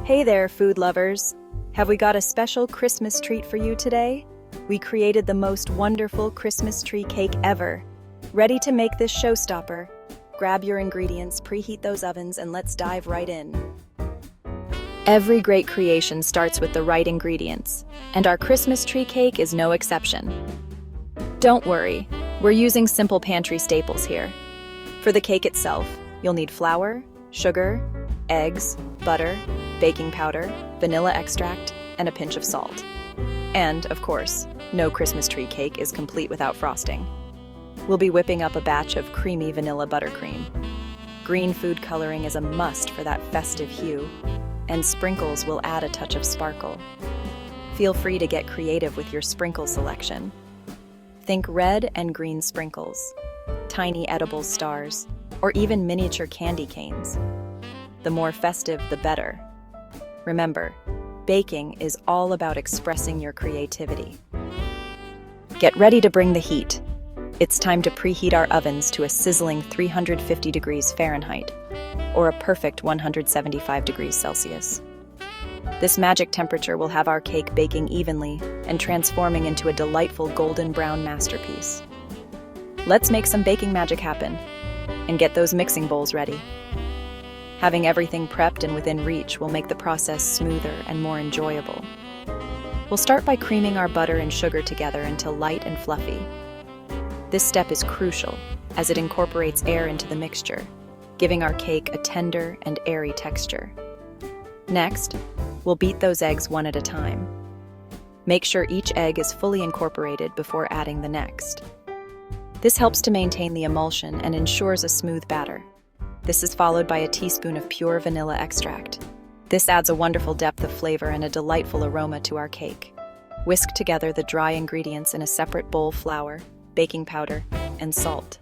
Hey there, food lovers! Have we got a special Christmas treat for you today? We created the most wonderful Christmas tree cake ever. Ready to make this showstopper? Grab your ingredients, preheat those ovens, and let's dive right in. Every great creation starts with the right ingredients, and our Christmas tree cake is no exception. Don't worry, we're using simple pantry staples here. For the cake itself, you'll need flour, sugar, eggs, butter, baking powder, vanilla extract, and a pinch of salt. And, of course, no Christmas tree cake is complete without frosting. We'll be whipping up a batch of creamy vanilla buttercream. Green food coloring is a must for that festive hue, and sprinkles will add a touch of sparkle. Feel free to get creative with your sprinkle selection. Think red and green sprinkles, tiny edible stars, or even miniature candy canes. The more festive, the better. Remember, baking is all about expressing your creativity. Get ready to bring the heat. It's time to preheat our ovens to a sizzling 350 degrees Fahrenheit, or a perfect 175 degrees Celsius. This magic temperature will have our cake baking evenly and transforming into a delightful golden brown masterpiece. Let's make some baking magic happen and get those mixing bowls ready. Having everything prepped and within reach will make the process smoother and more enjoyable. We'll start by creaming our butter and sugar together until light and fluffy. This step is crucial as it incorporates air into the mixture, giving our cake a tender and airy texture. Next, we'll beat those eggs one at a time. Make sure each egg is fully incorporated before adding the next. This helps to maintain the emulsion and ensures a smooth batter. This is followed by a teaspoon of pure vanilla extract. This adds a wonderful depth of flavor and a delightful aroma to our cake. Whisk together the dry ingredients in a separate bowl: flour, baking powder, and salt.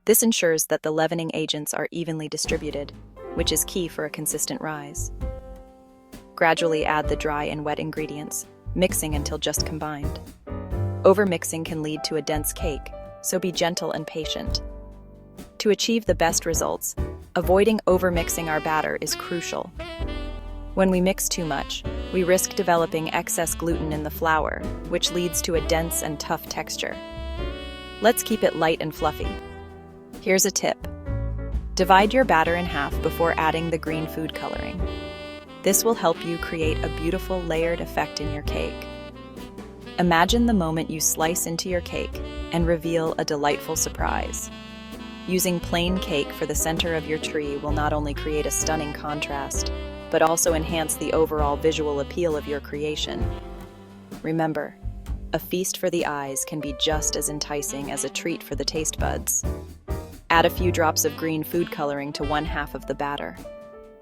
This ensures that the leavening agents are evenly distributed, which is key for a consistent rise. Gradually add the dry and wet ingredients, mixing until just combined. Overmixing can lead to a dense cake, so be gentle and patient. To achieve the best results, avoiding overmixing our batter is crucial. When we mix too much, we risk developing excess gluten in the flour, which leads to a dense and tough texture. Let's keep it light and fluffy. Here's a tip. Divide your batter in half before adding the green food coloring. This will help you create a beautiful layered effect in your cake. Imagine the moment you slice into your cake and reveal a delightful surprise. Using plain cake for the center of your tree will not only create a stunning contrast, but also enhance the overall visual appeal of your creation. Remember, a feast for the eyes can be just as enticing as a treat for the taste buds. Add a few drops of green food coloring to 1/2 of the batter.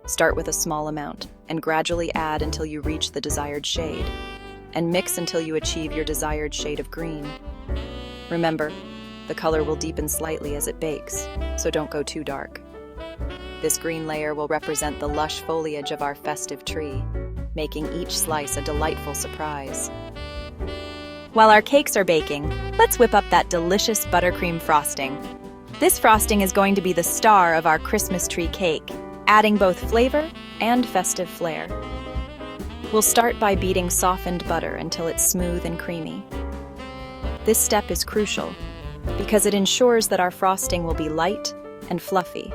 Start with a small amount and gradually add until you reach the desired shade, and mix until you achieve your desired shade of green. Remember, the color will deepen slightly as it bakes, so don't go too dark. This green layer will represent the lush foliage of our festive tree, making each slice a delightful surprise. While our cakes are baking, let's whip up that delicious buttercream frosting. This frosting is going to be the star of our Christmas tree cake, adding both flavor and festive flair. We'll start by beating softened butter until it's smooth and creamy. This step is crucial because it ensures that our frosting will be light and fluffy,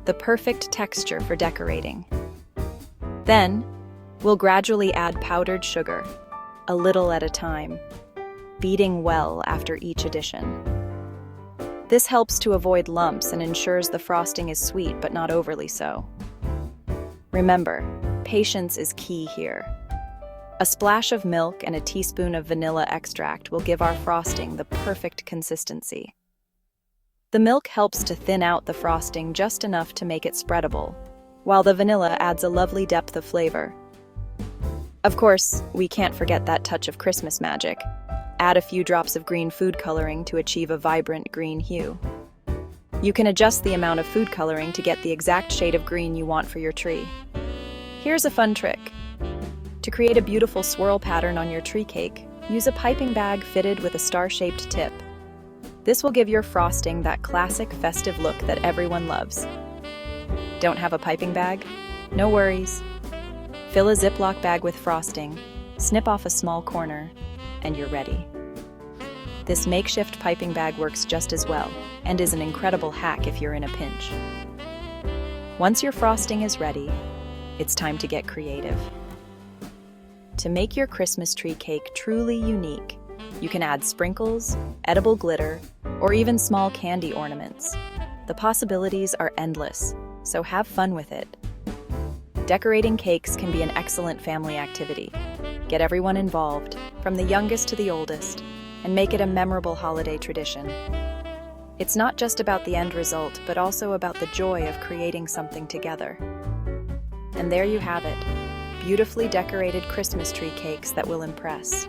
the perfect texture for decorating. Then, we'll gradually add powdered sugar, a little at a time, beating well after each addition. This helps to avoid lumps and ensures the frosting is sweet but not overly so. Remember, patience is key here. A splash of milk and a teaspoon of vanilla extract will give our frosting the perfect consistency. The milk helps to thin out the frosting just enough to make it spreadable, while the vanilla adds a lovely depth of flavor. Of course, we can't forget that touch of Christmas magic. Add a few drops of green food coloring to achieve a vibrant green hue. You can adjust the amount of food coloring to get the exact shade of green you want for your tree. Here's a fun trick. To create a beautiful swirl pattern on your tree cake, use a piping bag fitted with a star-shaped tip. This will give your frosting that classic festive look that everyone loves. Don't have a piping bag? No worries. Fill a Ziploc bag with frosting, snip off a small corner, and you're ready. This makeshift piping bag works just as well and is an incredible hack if you're in a pinch. Once your frosting is ready, it's time to get creative. To make your Christmas tree cake truly unique, you can add sprinkles, edible glitter, or even small candy ornaments. The possibilities are endless, so have fun with it. Decorating cakes can be an excellent family activity. Get everyone involved, from the youngest to the oldest, and make it a memorable holiday tradition. It's not just about the end result, but also about the joy of creating something together. And there you have it, beautifully decorated Christmas tree cakes that will impress.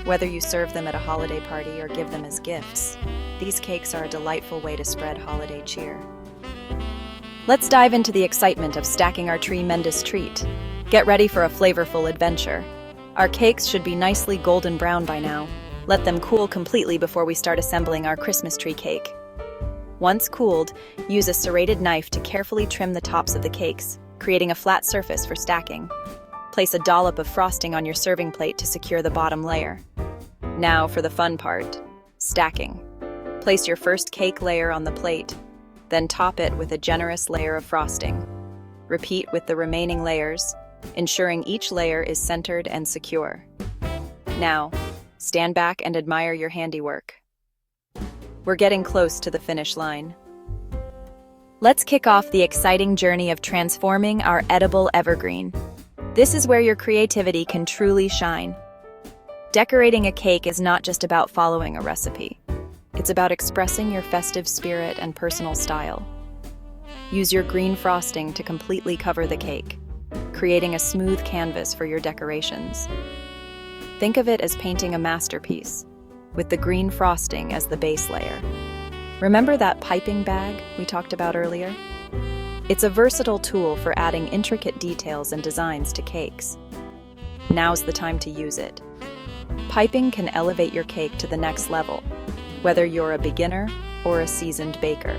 Whether you serve them at a holiday party or give them as gifts, these cakes are a delightful way to spread holiday cheer. Let's dive into the excitement of stacking our Tree-mendous treat. Get ready for a flavorful adventure. Our cakes should be nicely golden brown by now. Let them cool completely before we start assembling our Christmas tree cake. Once cooled, use a serrated knife to carefully trim the tops of the cakes, creating a flat surface for stacking. Place a dollop of frosting on your serving plate to secure the bottom layer. Now for the fun part, stacking. Place your first cake layer on the plate, then top it with a generous layer of frosting. Repeat with the remaining layers, ensuring each layer is centered and secure. Now, stand back and admire your handiwork. We're getting close to the finish line. Let's kick off the exciting journey of transforming our edible evergreen. This is where your creativity can truly shine. Decorating a cake is not just about following a recipe. It's about expressing your festive spirit and personal style. Use your green frosting to completely cover the cake, creating a smooth canvas for your decorations. Think of it as painting a masterpiece, with the green frosting as the base layer. Remember that piping bag we talked about earlier? It's a versatile tool for adding intricate details and designs to cakes. Now's the time to use it. Piping can elevate your cake to the next level, whether you're a beginner or a seasoned baker.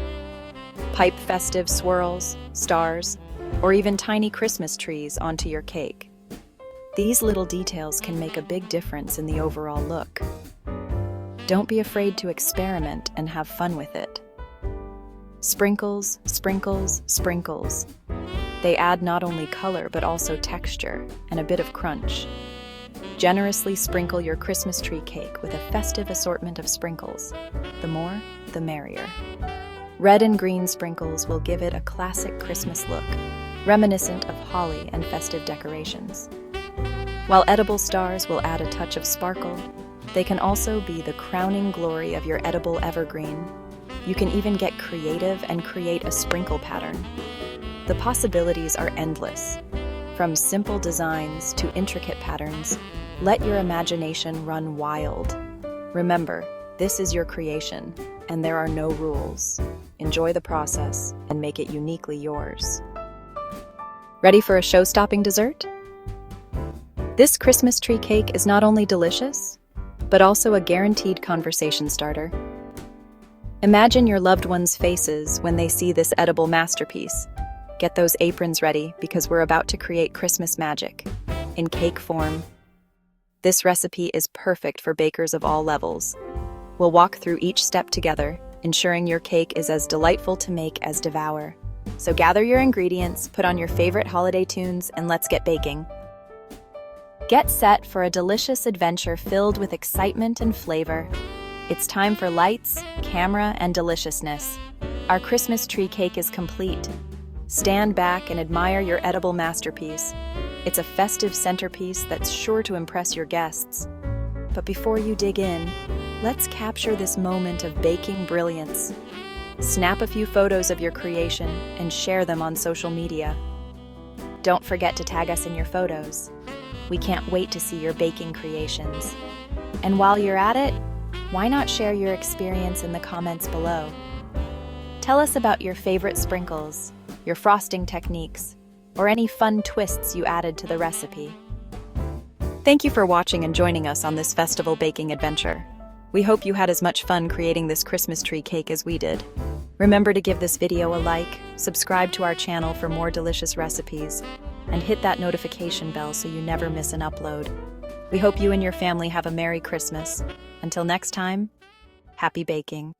Pipe festive swirls, stars, or even tiny Christmas trees onto your cake. These little details can make a big difference in the overall look. Don't be afraid to experiment and have fun with it. Sprinkles, sprinkles, sprinkles. They add not only color but also texture and a bit of crunch. Generously sprinkle your Christmas tree cake with a festive assortment of sprinkles. The more, the merrier. Red and green sprinkles will give it a classic Christmas look, reminiscent of holly and festive decorations. While edible stars will add a touch of sparkle, they can also be the crowning glory of your edible evergreen. You can even get creative and create a sprinkle pattern. The possibilities are endless. From simple designs to intricate patterns, let your imagination run wild. Remember, this is your creation, and there are no rules. Enjoy the process and make it uniquely yours. Ready for a show-stopping dessert? This Christmas tree cake is not only delicious, but also a guaranteed conversation starter. Imagine your loved ones' faces when they see this edible masterpiece. Get those aprons ready because we're about to create Christmas magic in cake form. This recipe is perfect for bakers of all levels. We'll walk through each step together, ensuring your cake is as delightful to make as devour. So gather your ingredients, put on your favorite holiday tunes, and let's get baking. Get set for a delicious adventure filled with excitement and flavor. It's time for lights, camera, and deliciousness. Our Christmas tree cake is complete. Stand back and admire your edible masterpiece. It's a festive centerpiece that's sure to impress your guests. But before you dig in, let's capture this moment of baking brilliance. Snap a few photos of your creation and share them on social media. Don't forget to tag us in your photos. We can't wait to see your baking creations. And while you're at it, why not share your experience in the comments below? Tell us about your favorite sprinkles, your frosting techniques, or any fun twists you added to the recipe. Thank you for watching and joining us on this festival baking adventure. We hope you had as much fun creating this Christmas tree cake as we did. Remember to give this video a like, subscribe to our channel for more delicious recipes, and hit that notification bell so you never miss an upload. We hope you and your family have a Merry Christmas. Until next time, happy baking.